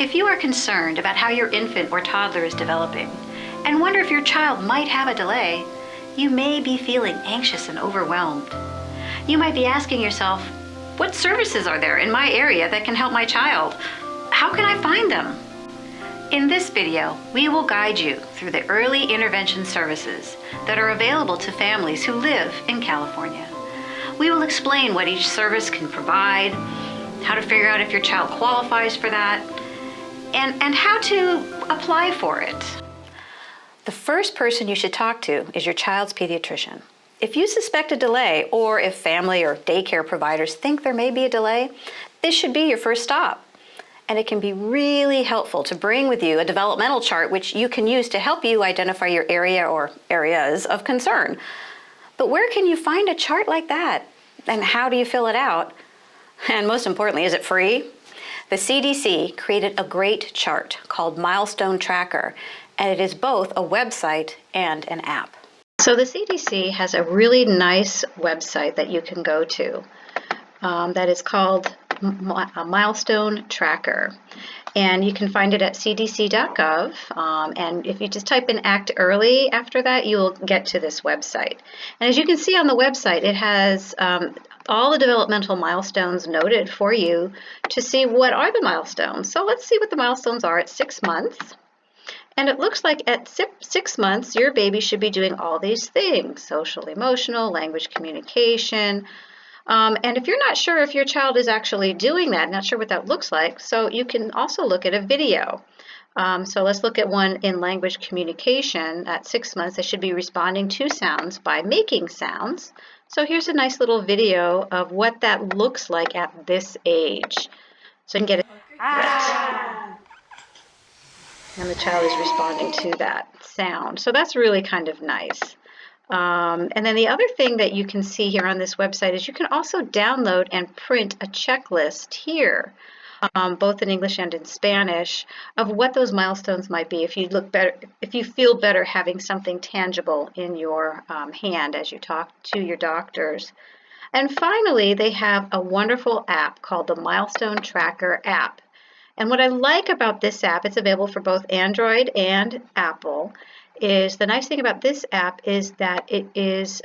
If you are concerned about how your infant or toddler is developing and wonder if your child might have a delay, you may be feeling anxious and overwhelmed. You might be asking yourself, what services are there in my area that can help my child? How can I find them? In this video, we will guide you through the early intervention services that are available to families who live in California. We will explain what each service can provide, how to figure out if your child qualifies for that, and how to apply for it. The first person you should talk to is your child's pediatrician. If you suspect a delay, or if family or daycare providers think there may be a delay, this should be your first stop. And it can be really helpful to bring with you a developmental chart which you can use to help you identify your area or areas of concern. But where can you find a chart like that? And how do you fill it out? And most importantly, is it free? The CDC created a great chart called Milestone Tracker, and it is both a website and an app. So the CDC has a really nice website that you can go to that is called Milestone Tracker, and you can find it at cdc.gov, and if you just type in Act Early after that, you will get to this website. And as you can see on the website, it has all the developmental milestones noted for you to see what are the milestones. So let's see what the milestones are at 6 months. And it looks like at 6 months, your baby should be doing all these things: social, emotional, language communication. And if you're not sure if your child is actually doing that, not sure what that looks like, so you can also look at a video. So let's look at one in language communication. At 6 months, they should be responding to sounds by making sounds. So here's a nice little video of what that looks like at this age. So you can get it. And the child is responding to that sound. So that's really kind of nice. And then the other thing that you can see here on this website is you can also download and print a checklist here, both in English and in Spanish, of what those milestones might be if you look better, if you feel better having something tangible in your hand as you talk to your doctors. And finally, they have a wonderful app called the Milestone Tracker app. And what I like about this app, it's available for both Android and Apple, is the nice thing about this app is that it is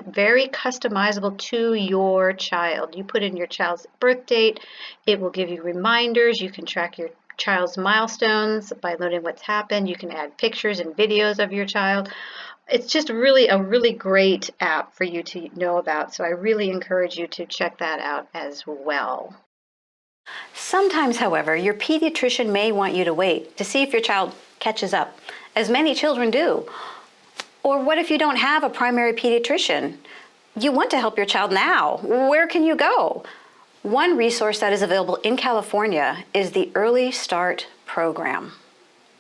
very customizable to your child. You put in your child's birth date, it will give you reminders, you can track your child's milestones by noting what's happened, you can add pictures and videos of your child. It's just really a really great app for you to know about, so I really encourage you to check that out as well. Sometimes, however, your pediatrician may want you to wait to see if your child catches up, as many children do. Or what if you don't have a primary pediatrician? You want to help your child now. Where can you go? One resource that is available in California is the Early Start program.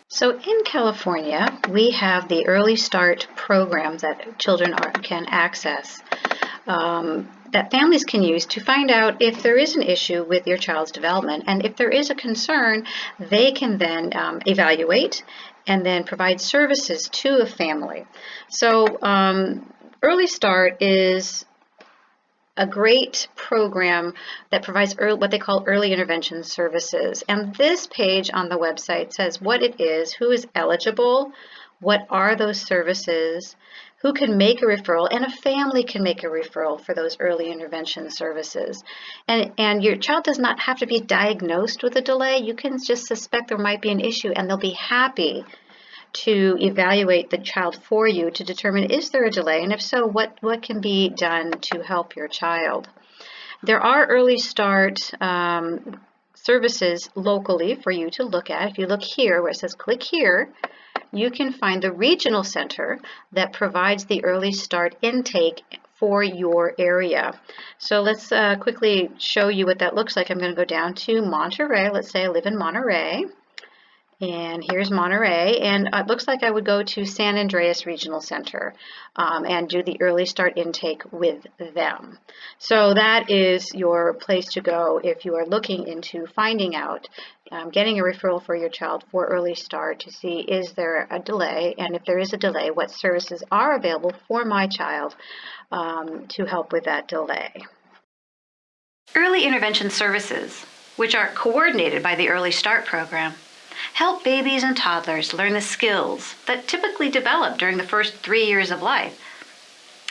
So in California, we have the Early Start program that children can access. That families can use to find out if there is an issue with your child's development, and if there is a concern, they can then evaluate and then provide services to a family. So Early Start is a great program that provides what they call early intervention services. And this page on the website says what it is, who is eligible, what are those services, who can make a referral, and a family can make a referral for those early intervention services. And your child does not have to be diagnosed with a delay. You can just suspect there might be an issue, and they'll be happy to evaluate the child for you to determine, is there a delay, and if so, what can be done to help your child. There are Early Start services locally for you to look at. If you look here where it says click here, you can find the regional center that provides the Early Start intake for your area. So let's quickly show you what that looks like. I'm going to go down to Monterey. Let's say I live in Monterey. And here's Monterey, and it looks like I would go to San Andreas Regional Center and do the Early Start intake with them. So that is your place to go if you are looking into finding out, getting a referral for your child for Early Start to see, is there a delay, and if there is a delay, what services are available for my child to help with that delay. Early intervention services which are coordinated by the Early Start program, help babies and toddlers learn the skills that typically develop during the first 3 years of life,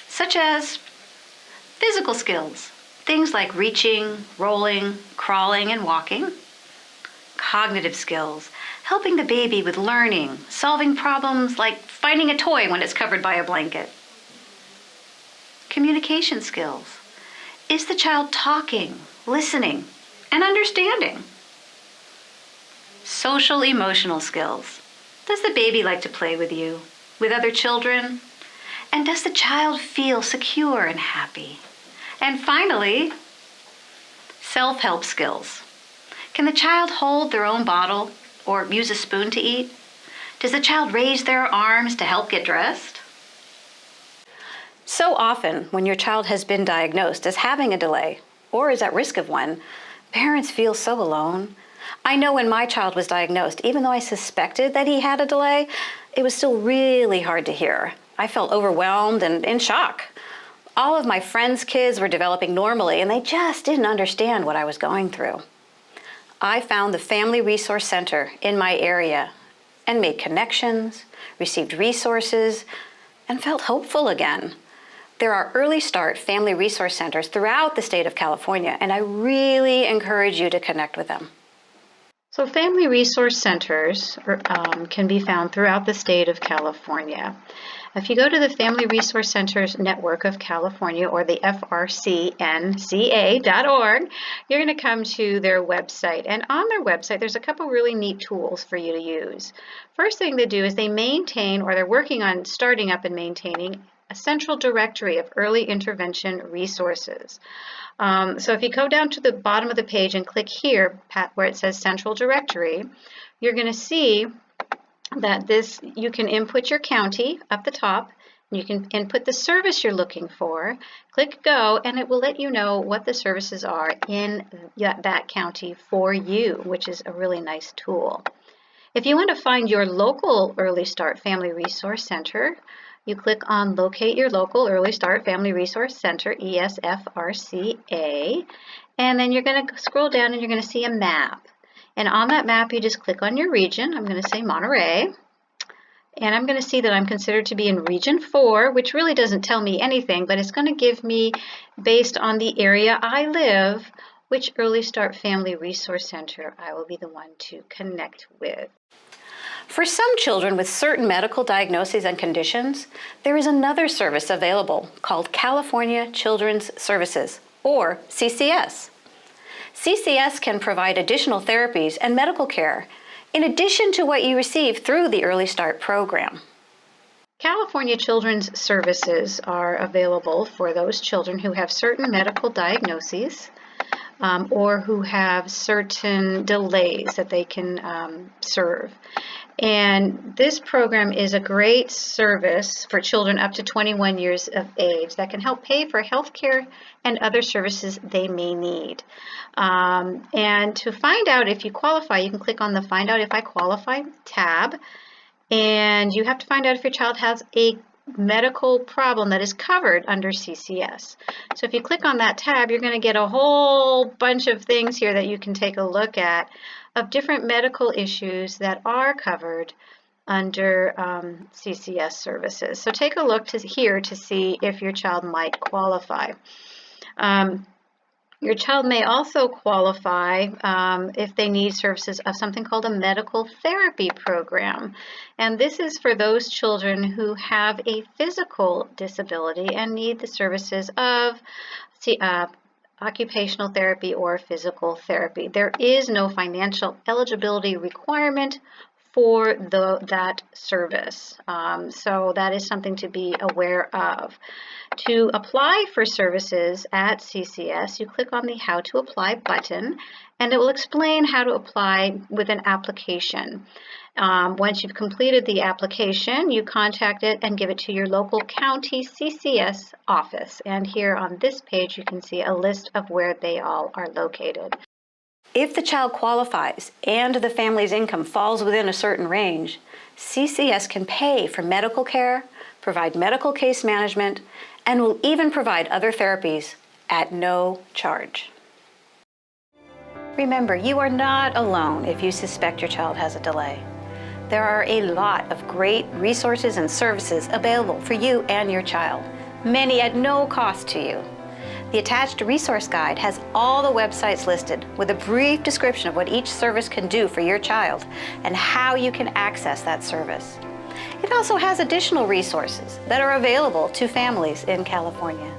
such as physical skills, things like reaching, rolling, crawling, and walking. Cognitive skills, helping the baby with learning, solving problems like finding a toy when it's covered by a blanket. Communication skills. Is the child talking, listening, and understanding? Social emotional skills. Does the baby like to play with you, with other children? And does the child feel secure and happy? And finally, self-help skills. Can the child hold their own bottle or use a spoon to eat? Does the child raise their arms to help get dressed? So often, when your child has been diagnosed as having a delay or is at risk of one, parents feel so alone. I know when my child was diagnosed, even though I suspected that he had a delay, it was still really hard to hear. I felt overwhelmed and in shock. All of my friends' kids were developing normally, and they just didn't understand what I was going through. I found the Family Resource Center in my area and made connections, received resources, and felt hopeful again. There are Early Start Family Resource Centers throughout the state of California, and I really encourage you to connect with them. So Family Resource Centers can be found throughout the state of California. If you go to the Family Resource Centers Network of California, or the frcnca.org, you're going to come to their website. And on their website, there's a couple really neat tools for you to use. First thing they do is they maintain, or they're working on starting up and maintaining, a central directory of early intervention resources. So if you go down to the bottom of the page and click here where it says Central Directory, you're going to see that you can input your county up the top. You can input the service you're looking for, click Go, and it will let you know what the services are in that county for you, which is a really nice tool. If you want to find your local Early Start Family Resource Center, you click on Locate Your Local Early Start Family Resource Center, ESFRCA, and then you're going to scroll down and you're going to see a map. And on that map, you just click on your region. I'm going to say Monterey. And I'm going to see that I'm considered to be in Region 4, which really doesn't tell me anything, but it's going to give me, based on the area I live, which Early Start Family Resource Center I will be the one to connect with. For some children with certain medical diagnoses and conditions, there is another service available called California Children's Services, or CCS. CCS can provide additional therapies and medical care in addition to what you receive through the Early Start program. California Children's Services are available for those children who have certain medical diagnoses or who have certain delays that they can serve. And this program is a great service for children up to 21 years of age that can help pay for health care and other services they may need. And to find out if you qualify, you can click on the Find Out If I Qualify tab, and you have to find out if your child has a medical problem that is covered under CCS. So if you click on that tab, you're going to get a whole bunch of things here that you can take a look at of different medical issues that are covered under CCS services. So take a look here to see if your child might qualify. Your child may also qualify if they need services of something called a medical therapy program. And this is for those children who have a physical disability and need the services of occupational therapy or physical therapy. There is no financial eligibility requirement for that service. So that is something to be aware of. To apply for services at CCS, you click on the How to Apply button, and it will explain how to apply with an application. Once you've completed the application, you contact it and give it to your local county CCS office. And here on this page, you can see a list of where they all are located. If the child qualifies and the family's income falls within a certain range, CCS can pay for medical care, provide medical case management, and will even provide other therapies at no charge. Remember, you are not alone if you suspect your child has a delay. There are a lot of great resources and services available for you and your child, many at no cost to you. The attached resource guide has all the websites listed with a brief description of what each service can do for your child and how you can access that service. It also has additional resources that are available to families in California.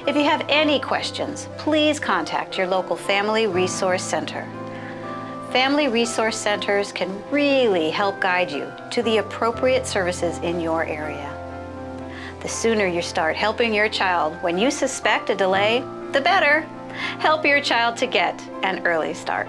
If you have any questions, please contact your local Family Resource Center. Family Resource Centers can really help guide you to the appropriate services in your area. The sooner you start helping your child when you suspect a delay, the better. Help your child to get an early start.